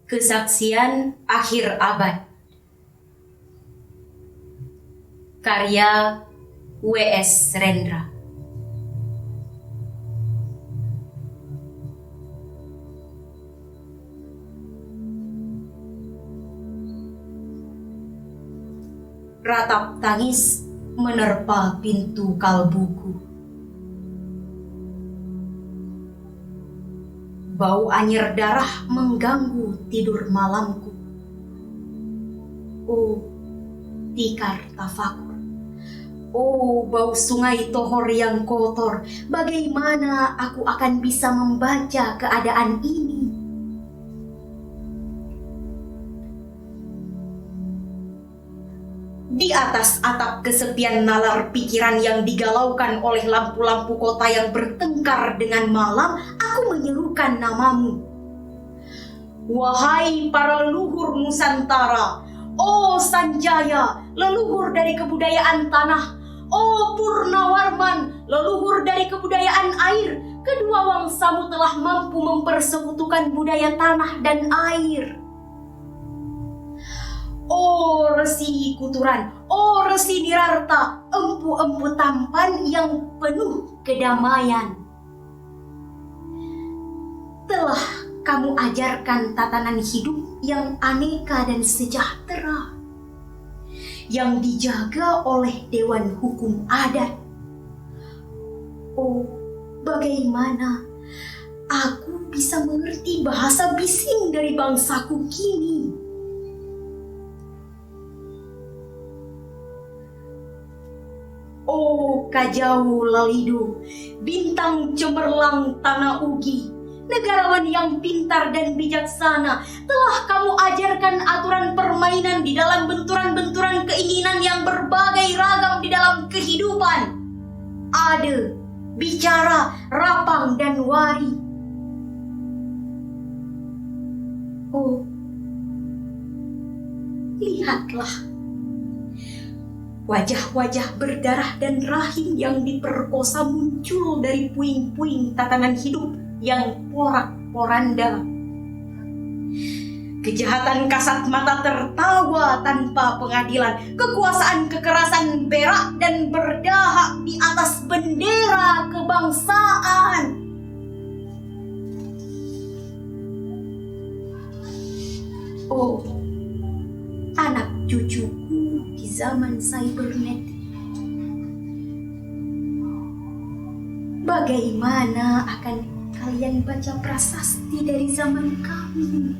Kesaksian Akhir Abad. Karya W.S. Rendra. Ratap tangis menerpa pintu kalbuku. Bau anyir darah mengganggu tidur malamku. Oh, tikar tafakur. Oh, bau sungai Tohor yang kotor. Bagaimana aku akan bisa membaca keadaan ini? Di atas atap kesepian nalar pikiran yang digalaukan oleh lampu-lampu kota yang bertengkar dengan malam, aku menyerukan namamu. Wahai para leluhur Nusantara, oh Sanjaya, leluhur dari kebudayaan tanah, oh Purnawarman, leluhur dari kebudayaan air, kedua wangsamu telah mampu mempersekutukan budaya tanah dan air. Oh Resi Kuturan, oh Resi Nirarta, empu-empu tampan yang penuh kedamaian. Telah kamu ajarkan tatanan hidup yang aneka dan sejahtera, yang dijaga oleh Dewan Hukum Adat. Oh, bagaimana aku bisa mengerti bahasa bising dari bangsaku kini? Oh Kajau Lalido, bintang cemerlang tanah Ugi, negarawan yang pintar dan bijaksana, telah kamu ajarkan aturan permainan di dalam benturan-benturan keinginan yang berbagai ragam di dalam kehidupan. Ade, bicara, rapang, dan wari. Oh, lihatlah. Wajah-wajah berdarah dan rahim yang diperkosa muncul dari puing-puing tatanan hidup yang porak-poranda. Kejahatan kasat mata tertawa tanpa pengadilan. Kekuasaan kekerasan berak dan berdahak di atas bendera kebangsaan. Oh, anak cucuku di zaman cybernetik, bagaimana akan kalian baca prasasti dari zaman kami?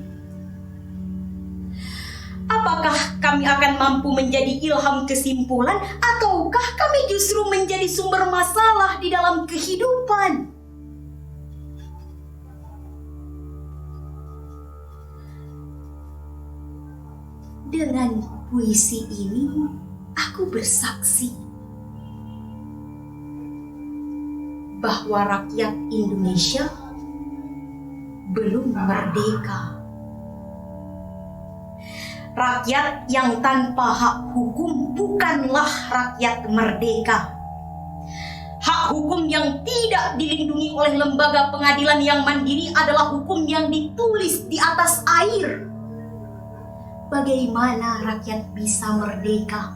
Apakah kami akan mampu menjadi ilham kesimpulan, ataukah kami justru menjadi sumber masalah di dalam kehidupan? Dengan puisi ini, aku bersaksi bahwa rakyat Indonesia belum merdeka. Rakyat yang tanpa hak hukum bukanlah rakyat merdeka. Hak hukum yang tidak dilindungi oleh lembaga pengadilan yang mandiri adalah hukum yang ditulis di atas air. Bagaimana rakyat bisa merdeka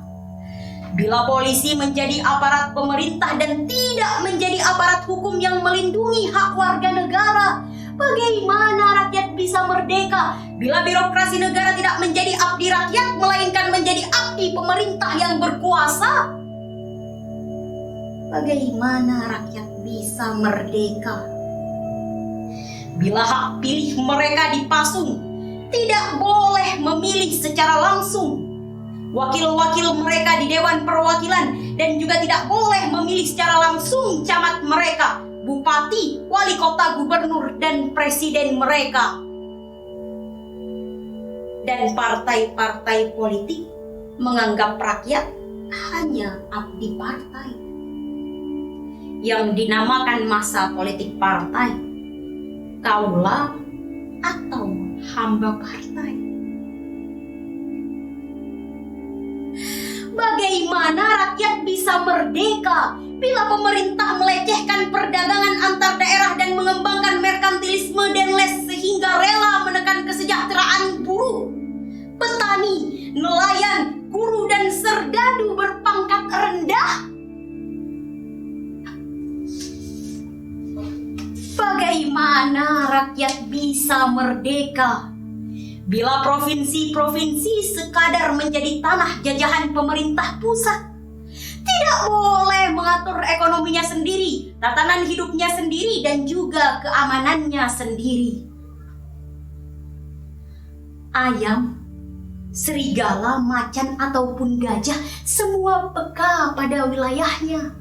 bila polisi menjadi aparat pemerintah dan tidak menjadi aparat hukum yang melindungi hak warga negara? Bagaimana rakyat bisa merdeka bila birokrasi negara tidak menjadi abdi rakyat, melainkan menjadi abdi pemerintah yang berkuasa? Bagaimana rakyat bisa merdeka bila hak pilih mereka dipasung, tidak boleh memilih secara langsung wakil-wakil mereka di Dewan Perwakilan, dan juga tidak boleh memilih secara langsung camat mereka, bupati, wali kota, gubernur, dan presiden mereka. Dan partai-partai politik menganggap rakyat hanya abdi partai, yang dinamakan massa politik partai, kaula, atau hamba partai. Bagaimana rakyat bisa merdeka bila pemerintah melecehkan perdagangan antar daerah dan mengembangkan merkantilisme dan les sehingga rela menekan kesejahteraan mana rakyat bisa merdeka bila provinsi-provinsi sekadar menjadi tanah jajahan pemerintah pusat? Tidak boleh mengatur ekonominya sendiri, tatanan hidupnya sendiri, dan juga keamanannya sendiri. Ayam, serigala, macan, ataupun gajah, semua peka pada wilayahnya.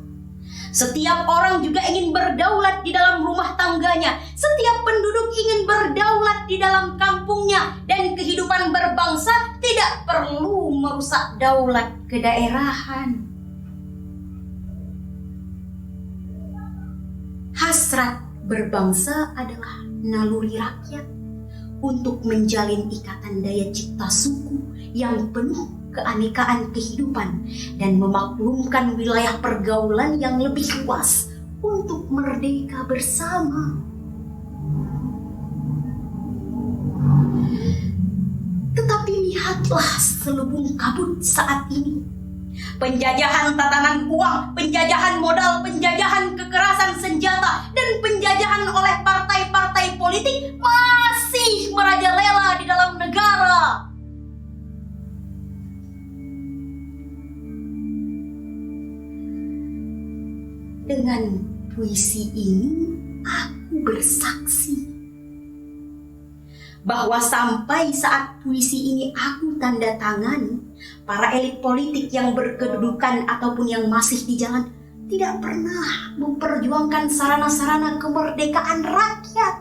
Setiap orang juga ingin berdaulat di dalam rumah tangganya. Setiap penduduk ingin berdaulat di dalam kampungnya. Dan kehidupan berbangsa tidak perlu merusak daulat kedaerahan. Hasrat berbangsa adalah naluri rakyat untuk menjalin ikatan daya cipta suku yang penuh keanekaan kehidupan dan memaklumkan wilayah pergaulan yang lebih luas untuk merdeka bersama. Tetapi lihatlah selubung kabut saat ini. Penjajahan tatanan uang, penjajahan modal, penjajahan kekerasan senjata, dan penjajahan oleh partai-partai politik masih merajalela di dalam negara. Dengan puisi ini, aku bersaksi bahwa sampai saat puisi ini aku tanda tangani, para elit politik yang berkedudukan ataupun yang masih di jalan tidak pernah memperjuangkan sarana-sarana kemerdekaan rakyat.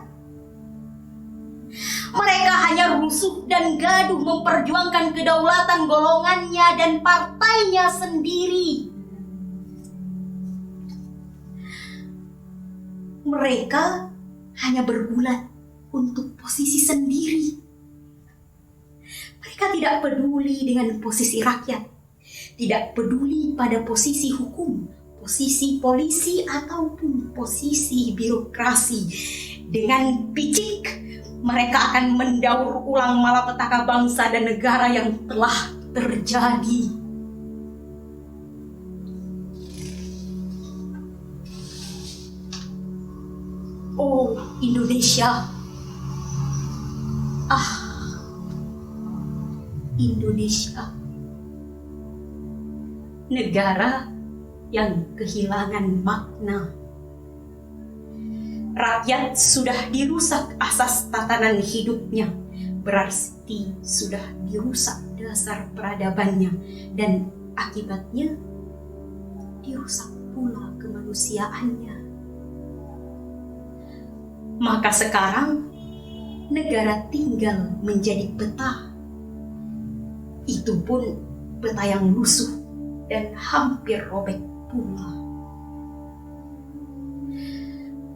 Mereka hanya rusuh dan gaduh memperjuangkan kedaulatan golongannya dan partainya sendiri. Mereka hanya bergulat untuk posisi sendiri. Mereka tidak peduli dengan posisi rakyat, tidak peduli pada posisi hukum, posisi polisi, ataupun posisi birokrasi. Dengan picik, mereka akan mendaur ulang malapetaka bangsa dan negara yang telah terjadi. Oh Indonesia, Indonesia, negara yang kehilangan makna. Rakyat sudah dirusak asas tatanan hidupnya, berarti sudah dirusak dasar peradabannya, dan akibatnya dirusak pula kemanusiaannya. Maka sekarang negara tinggal menjadi peta. Itu pun peta yang lusuh dan hampir robek pula.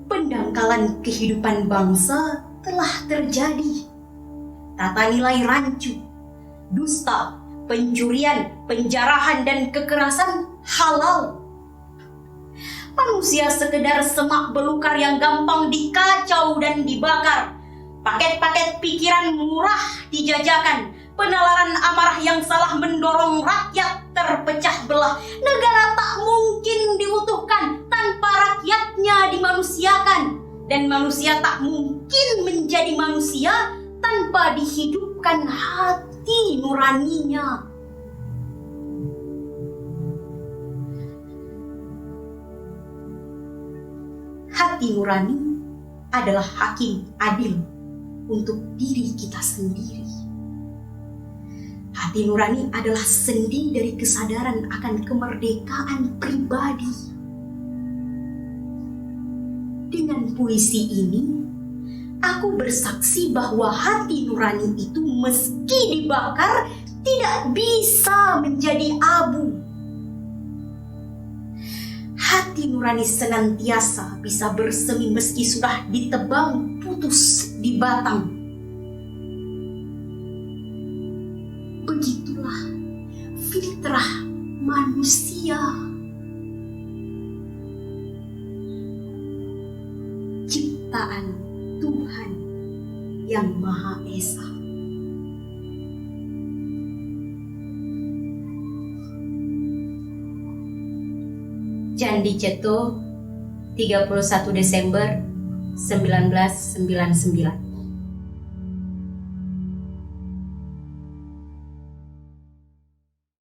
Pendangkalan kehidupan bangsa telah terjadi. Tata nilai rancu, dusta, pencurian, penjarahan, dan kekerasan halal. Manusia sekedar semak belukar yang gampang dikacau dan dibakar. Paket-paket pikiran murah dijajakan. Penalaran amarah yang salah mendorong rakyat terpecah belah. Negara tak mungkin diutuhkan tanpa rakyatnya dimanusiakan. Dan manusia tak mungkin menjadi manusia tanpa dihidupkan hati nuraninya. Hati nurani adalah hakim adil untuk diri kita sendiri. Hati nurani adalah sendi dari kesadaran akan kemerdekaan pribadi. Dengan puisi ini, aku bersaksi bahwa hati nurani itu meski dibakar tidak bisa menjadi abu. Hati nurani senantiasa bisa bersemi meski sudah ditebang putus di batang. Begitulah fitrah manusia. Ciptaan Tuhan yang Maha Esa. Candi Ceto, 31 Desember 1999.